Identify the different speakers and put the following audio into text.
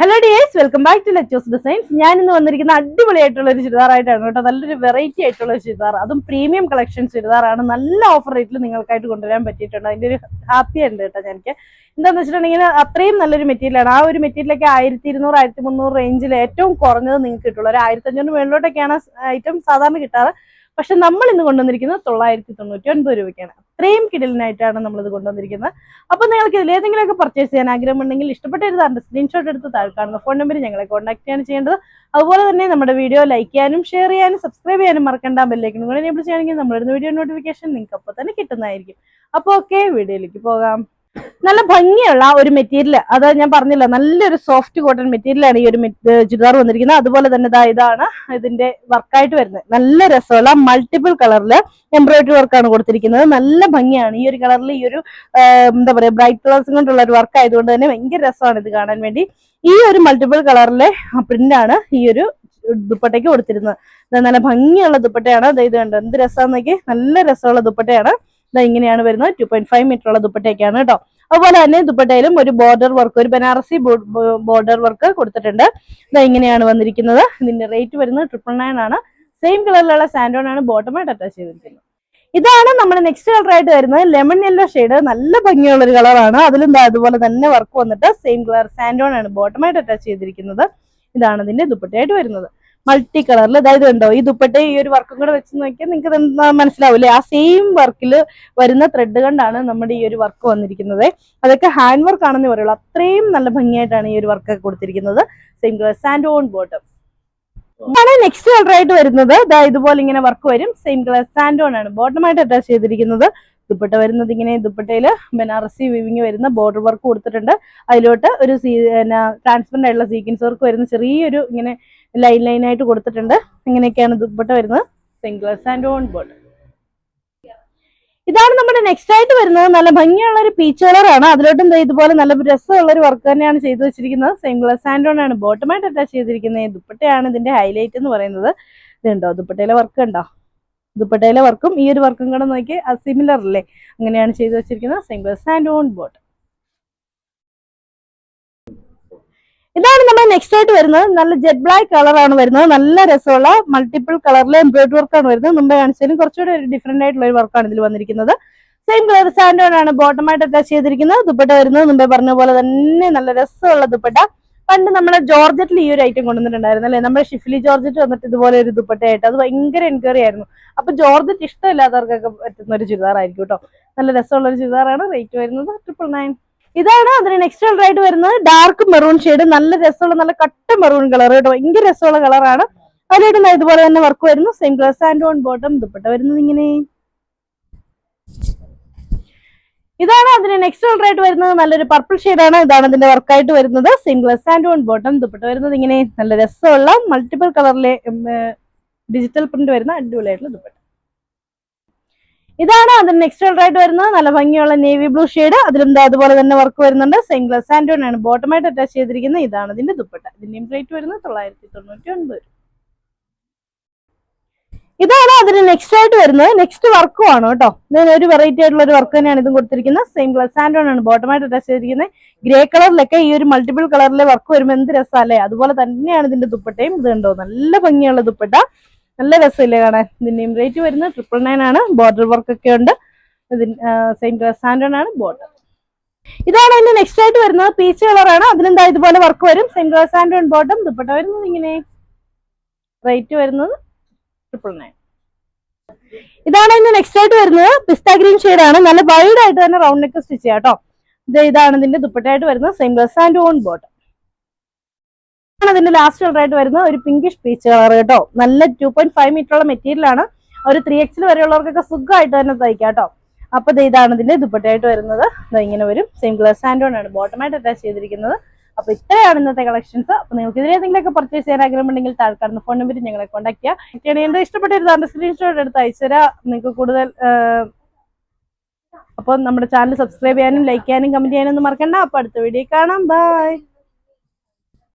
Speaker 1: Hello dears, welcome back to ലെച്ചോസ് designs. ഞാൻ ഇന്ന് വന്നിരിക്കുന്ന അടിപൊളിയായിട്ടുള്ള ഒരു ചുരിദാറായിട്ടാണ് കേട്ടോ. നല്ലൊരു വെറൈറ്റി ആയിട്ടുള്ള ഒരു ചുരിദാർ, അതും പ്രീമിയം കളക്ഷൻ ചുരിദാറാണ്. നല്ല ഓഫർ റേറ്റിൽ നിങ്ങൾക്കായിട്ട് കൊണ്ടുവരാൻ പറ്റിയിട്ടുണ്ട്. അതിന്റെ ഒരു ഹാപ്പി ഉണ്ട് കേട്ടോ. എനിക്ക് എന്താണെന്ന് വെച്ചിട്ടുണ്ടെങ്കിൽ അത്രയും നല്ലൊരു മെറ്റീരിയലാണ്. ആ ഒരു മെറ്റീരിയലൊക്കെ 1200 1300 റേഞ്ചിൽ ഏറ്റവും കുറഞ്ഞത് നിങ്ങൾക്ക് കിട്ടുള്ളൂ. ഒരു 1500 മേളിലോട്ടൊക്കെയാണ് ഐറ്റം സാധാരണ കിട്ടാറ്. പക്ഷെ നമ്മൾ ഇന്ന് കൊണ്ടുവന്നിരിക്കുന്നത് 999 രൂപയ്ക്കാണ്. അത്രയും കിടലിനായിട്ടാണ് നമ്മളിത് കൊണ്ടുവന്നിരിക്കുന്നത്. അപ്പോൾ നിങ്ങൾക്ക് ഇതിൽ ഏതെങ്കിലുമൊക്കെ പർച്ചേസ് ചെയ്യാൻ ആഗ്രഹമുണ്ടെങ്കിൽ ഇഷ്ടപ്പെട്ട ഒരു സ്ക്രീൻഷോട്ട് എടുത്ത് താഴെ കാണുന്ന ഫോൺ നമ്പറിൽ ഞങ്ങളെ കോൺടാക്ട് ചെയ്യാണ് ചെയ്യേണ്ടത്. അതുപോലെ തന്നെ നമ്മുടെ വീഡിയോ ലൈക്ക് ചെയ്യാനും ഷെയർ ചെയ്യാനും സബ്സ്ക്രൈബ് ചെയ്യാനും മറക്കണ്ട. ബെല്ലൈക്കൺ കൂടെ എനേബിൾ ചെയ്യുകയാണെങ്കിൽ നമ്മളിടുന്ന വീഡിയോ നോട്ടിഫിക്കേഷൻ നിങ്ങൾക്ക് അപ്പോൾ തന്നെ കിട്ടുന്നതായിരിക്കും. അപ്പോൾ ഓക്കെ, വീഡിയോയിലേക്ക് പോകാം. നല്ല ഭംഗിയുള്ള ഒരു മെറ്റീരിയൽ, അത് ഞാൻ പറഞ്ഞില്ല, നല്ലൊരു സോഫ്റ്റ് കോട്ടൺ മെറ്റീരിയലാണ് ഈ ഒരു ചുരിദാർ വന്നിരിക്കുന്നത്. അതുപോലെ തന്നെ ഇതാണ് ഇതിന്റെ വർക്കായിട്ട് വരുന്നത്. നല്ല രസമുള്ള മൾട്ടിപ്പിൾ കളറിൽ എംബ്രോയിഡറി വർക്കാണ് കൊടുത്തിരിക്കുന്നത്. നല്ല ഭംഗിയാണ് ഈ ഒരു കളറിൽ. ഈ ഒരു എന്താ പറയാ, ബ്രൈറ്റ് കളേഴ്സും കൊണ്ടുള്ള ഒരു വർക്ക് ആയതുകൊണ്ട് തന്നെ ഭയങ്കര രസമാണ് ഇത് കാണാൻ വേണ്ടി. ഈ ഒരു മൾട്ടിപ്പിൾ കളറിലെ പ്രിന്റാണ് ഈ ഒരു ദുപ്പട്ടയ്ക്ക് കൊടുത്തിരുന്നത്. നല്ല ഭംഗിയുള്ള ദുപ്പട്ടയാണ്. ഇത് കണ്ടോ എന്ത് രസമാണെന്നൊക്കെ, നല്ല രസമുള്ള ദുപ്പട്ടയാണ്. ഇങ്ങനെയാണ് വരുന്നത്. 2.5 മീറ്റർ ഉള്ള ദുപ്പട്ടയൊക്കെയാണ് കേട്ടോ. അതുപോലെ തന്നെ ദുപ്പട്ടയിലും ഒരു ബോർഡർ വർക്ക്, ഒരു ബനാറസി ബോർഡർ വർക്ക് കൊടുത്തിട്ടുണ്ട്. ഇങ്ങനെയാണ് വന്നിരിക്കുന്നത്. ഇതിന്റെ റേറ്റ് വരുന്നത് 999 ആണ്. സെയിം കളറിലുള്ള സാൻഡോൺ ആണ് ബോട്ടമായിട്ട് അറ്റാച്ച് ചെയ്തിരിക്കുന്നത്. ഇതാണ് നമ്മുടെ നെക്സ്റ്റ് കളർ ആയിട്ട് വരുന്നത്. ലെമൺ യെല്ലോ ഷെയ്ഡ്, നല്ല ഭംഗിയുള്ള ഒരു കളറാണ്. അതിലും അതുപോലെ തന്നെ വർക്ക് വന്നിട്ട് സെയിം കളർ സാൻഡോൺ ആണ് ബോട്ടമായിട്ട് അറ്റാച്ച് ചെയ്തിരിക്കുന്നത്. ഇതാണ് ഇതിന്റെ ദുപ്പട്ടയായിട്ട് വരുന്നത്. മൾട്ടി കളറിൽ അതായത് ഉണ്ടോ ഈ ദുപ്പട്ട ഈ ഒരു വർക്കും കൂടെ വെച്ച് നോക്കിയാൽ നിങ്ങൾക്ക് മനസ്സിലാവില്ലേ. ആ സെയിം വർക്കിൽ വരുന്ന ത്രെഡ് കൊണ്ടാണ് നമ്മുടെ ഈ ഒരു വർക്ക് വന്നിരിക്കുന്നത്. അതൊക്കെ ഹാൻഡ് വർക്ക് ആണെന്ന് പറയുള്ളൂ. അത്രയും നല്ല ഭംഗിയായിട്ടാണ് ഈ ഒരു വർക്ക് കൊടുത്തിരിക്കുന്നത്. Same colour santoon bottom. ഇതാണ് നെക്സ്റ്റ് കളർ ആയിട്ട് വരുന്നത്. ഇതുപോലെ ഇങ്ങനെ വർക്ക് വരും. സെയിം കളർ സാൻഡോൺ ആണ് ബോട്ടമായിട്ട് അറ്റാച്ച് ചെയ്തിരിക്കുന്നത്. ദുപ്പട്ട വരുന്നത് ഇങ്ങനെ, ദുപ്പട്ടയില് ബനാറസി വീവിങ് വരുന്ന ബോർഡർ വർക്ക് കൊടുത്തിട്ടുണ്ട്. അതിലോട്ട് ഒരു ട്രാൻസ്പെറന്റ് ആയിട്ടുള്ള സീക്വൻസ് വർക്ക് വരുന്ന ചെറിയൊരു ഇങ്ങനെ ലൈൻ ആയിട്ട് കൊടുത്തിട്ടുണ്ട്. ഇങ്ങനെയൊക്കെയാണ് ദുപ്പട്ട വരുന്നത്. Same colour santoon border. ഇതാണ് നമ്മുടെ നെക്സ്റ്റ് ആയിട്ട് വരുന്നത്. നല്ല ഭംഗിയുള്ള ഒരു പീച്ച് കളറാണ്. അതിലോട്ടും ഇതുപോലെ നല്ല രസമുള്ള ഒരു വർക്ക് തന്നെയാണ് ചെയ്തു വെച്ചിരിക്കുന്നത്. സെയിം കളർ സാൻഡോൺ ആണ് ബോട്ടമായിട്ട് അറ്റാച്ച് ചെയ്തിരിക്കുന്നത്. ദുപ്പട്ടയാണ് ഇതിന്റെ ഹൈലൈറ്റ് എന്ന് പറയുന്നത്. ഇതുണ്ടോ ദുപ്പട്ടയിലെ വർക്ക് ഉണ്ടോ? ദുപ്പട്ടയിലെ വർക്കും ഈ ഒരു വർക്കും കൂടെ നോക്കി സിമിലർ അല്ലേ, അങ്ങനെയാണ് ചെയ്തു വെച്ചിരിക്കുന്നത്. Same colour santoon bottom. ഇതാണ് നമ്മൾ നെക്സ്റ്റ് ആയിട്ട് വരുന്നത്. നല്ല ജെറ്റ് ബ്ലാക്ക് കളറാണ് വരുന്നത്. നല്ല രസമുള്ള മൾട്ടിപ്പിൾ കളറിലെ എംബ്രോയിഡറി വർക്കാണ് വരുന്നത്. മുമ്പേ കാണിച്ചതിനും കുറച്ചുകൂടെ ഒരു ഡിഫറെന്റ് ആയിട്ടുള്ള ഒരു വർക്കാണ് ഇതിൽ വന്നിരിക്കുന്നത്. സെയിം കളർ സാൻഡോൺ ആണ് ബോട്ടമായിട്ട് അറ്റാച്ച് ചെയ്തിരിക്കുന്നത്. ദുപ്പട്ട വരുന്നത് മുമ്പേ പറഞ്ഞ പോലെ തന്നെ നല്ല രസമുള്ള ദുപ്പട്ട. പണ്ട് നമ്മുടെ ജോർജറ്റിൽ ഈ ഒരു ഐറ്റം കൊണ്ടുവന്നിട്ടുണ്ടായിരുന്നു അല്ലേ, നമ്മുടെ ഷിഫ്ലി ജോർജറ്റ് വന്നിട്ട് ഇതുപോലെ ഒരു ദുപ്പട്ടയായിട്ട്. അത് ഭയങ്കര എൻക്വയറി ആയിരുന്നു. അപ്പൊ ജോർജറ്റ് ഇഷ്ടമില്ലാത്തവർക്കൊക്കെ പറ്റുന്ന ഒരു ചുരിദാറായിരിക്കും കേട്ടോ. നല്ല രസമുള്ള ഒരു ചുരിദാറാണ്. റേറ്റ് വരുന്നത് 999. ഇതാണ് അതിന് നെക്സ്റ്റ് കളർ ആയിട്ട് വരുന്നത്. ഡാർക്ക് മെറൂൺ ഷെയ്ഡ്, നല്ല രസമുള്ള നല്ല കട്ട മെറൂൺ കളർ കേട്ടോ. ഭയങ്കര രസമുള്ള കളറാണ്. അതിലായിട്ട് ഇതുപോലെ തന്നെ വർക്ക് വരുന്നു. Same colour santoon bottom. Dupatta വരുന്നത് ഇങ്ങനെ. ഇതാണ് അതിന് നെക്സ്റ്റ് കളർ ആയിട്ട് വരുന്നത്. നല്ലൊരു പർപ്പിൾ ഷെയ്ഡാണ്. ഇതാണ് ഇതിന്റെ വർക്കായിട്ട് വരുന്നത്. Same colour santoon bottom. Dupatta വരുന്നത് ഇങ്ങനെ നല്ല രസമുള്ള മൾട്ടിപ്പിൾ കളറിലെ ഡിജിറ്റൽ പ്രിന്റ് വരുന്ന അടിപൊളിയായിട്ടുള്ള ദുപ്പട്ട. ഇതാണ് അതിന് നെക്സ്റ്റ് കളർ ആയിട്ട് വരുന്നത്. നല്ല ഭംഗിയുള്ള നേവി ബ്ലൂ ഷെയ്ഡ്, അതിലും അതുപോലെ തന്നെ വർക്ക് വരുന്നുണ്ട്. സെയിം കളർ സാൻഡോൺ ആണ് ബോട്ടമായിട്ട് അറ്റാച്ച് ചെയ്തിരിക്കുന്നത്. ഇതാണ് ഇതിന്റെ ദുപ്പട്ട. ഇതിന്റെയും റേറ്റ് വരുന്നത് 999. ഇതാണ് അതിന് നെക്സ്റ്റ് ആയിട്ട് വരുന്നത്. നെക്സ്റ്റ് വർക്കും ആണ് കേട്ടോ. ഒരു വെറൈറ്റി ആയിട്ടുള്ള ഒരു വർക്ക് തന്നെയാണ് ഇതും കൊടുത്തിരിക്കുന്നത്. സെയിം കളർ സാൻഡോൺ ആണ് ബോട്ടമായിട്ട് അറ്റാച്ച് ചെയ്തിരിക്കുന്നത്. ഗ്രേ കളറിലൊക്കെ ഈ ഒരു മൾട്ടിപ്പിൾ കളറിലെ വർക്ക് വരുമ്പോൾ എന്ത് രസമല്ലേ. അതുപോലെ തന്നെയാണ് ഇതിന്റെ ദുപ്പട്ടയും. ഇത് കണ്ടോ നല്ല ഭംഗിയുള്ള ദുപ്പട്ട, നല്ല രസമില്ലേ കാണാൻ. ഇതിന്റെയും റേറ്റ് വരുന്നത് 999 ആണ്. ബോർഡർ വർക്ക് ഒക്കെ ഉണ്ട്. സെയിം കളർ സാൻഡോൺ ആണ് ബോട്ടം. ഇതാണ് അതിന്റെ നെക്സ്റ്റ് ആയിട്ട് വരുന്നത്. പീച്ച് കളറാണ്. അതിലെന്താ ഇതുപോലെ വർക്ക് വരും. Same colour santoon bottom. Dupatta വരുന്നത് ഇങ്ങനെ. റേറ്റ് വരുന്നത് 999. ഇതാണ് അതിന്റെ നെക്സ്റ്റ് ആയിട്ട് വരുന്നത്. പിസ്ത ഗ്രീൻ ഷെയ്ഡ് ആണ്. നല്ല വൈഡ് ആയിട്ട് തന്നെ റൗണ്ട് നെക്ക് സ്റ്റിച്ച് ചെയ്യാം കേട്ടോ. ഇതാണ് ഇതിന്റെ ദുപ്പട്ടയായിട്ട് വരുന്നത്. Same colour santoon bottom. അതിന്റെ ലാസ്റ്റ് കളർ ആയിട്ട് വരുന്നത് ഒരു പിങ്കിഷ് പീച്ച് കളർ കേട്ടോ. നല്ല 2.5 മീറ്റർ ഉള്ള മെറ്റീരിയൽ ആണ്. ഒരു 3XL വരെയുള്ളവർക്കൊക്കെ സുഖമായിട്ട് തന്നെ തയ്ക്കാം കേട്ടോ. അപ്പൊ ഇതാണ് ഇതിന്റെ ദുപ്പട്ടയായിട്ട് വരുന്നത്. ഇങ്ങനെ വരും. സെയിം കളർ സാൻഡോൺ ആണ് ബോട്ടമായിട്ട് അറ്റാച്ച് ചെയ്തിരിക്കുന്നത്. അപ്പൊ ഇത്രയാണ് ഇന്നത്തെ കളക്ഷൻസ്. അപ്പൊ നിങ്ങൾക്ക് ഇതിൽ ഏതെങ്കിലുമൊക്കെ പർച്ചേസ് ചെയ്യാൻ ആഗ്രഹമുണ്ടെങ്കിൽ താഴെ കാണുന്ന ഫോൺ നമ്പറിൽ ഞങ്ങളെ കോൺടാക്ട് ചെയ്യാം. എന്റെ ഇഷ്ടപ്പെട്ട ഒരു സ്ക്രീൻഷോട്ട് എടുത്ത് അയച്ചുതരാം. നിങ്ങൾക്ക് കൂടുതൽ അപ്പോൾ നമ്മുടെ ചാനൽ സബ്സ്ക്രൈബ് ചെയ്യാനും ലൈക്ക് ചെയ്യാനും കമന്റ് ചെയ്യാനും ഒന്നും മറക്കണ്ട. അപ്പൊ അടുത്ത വീഡിയോ കാണാം. ബൈ.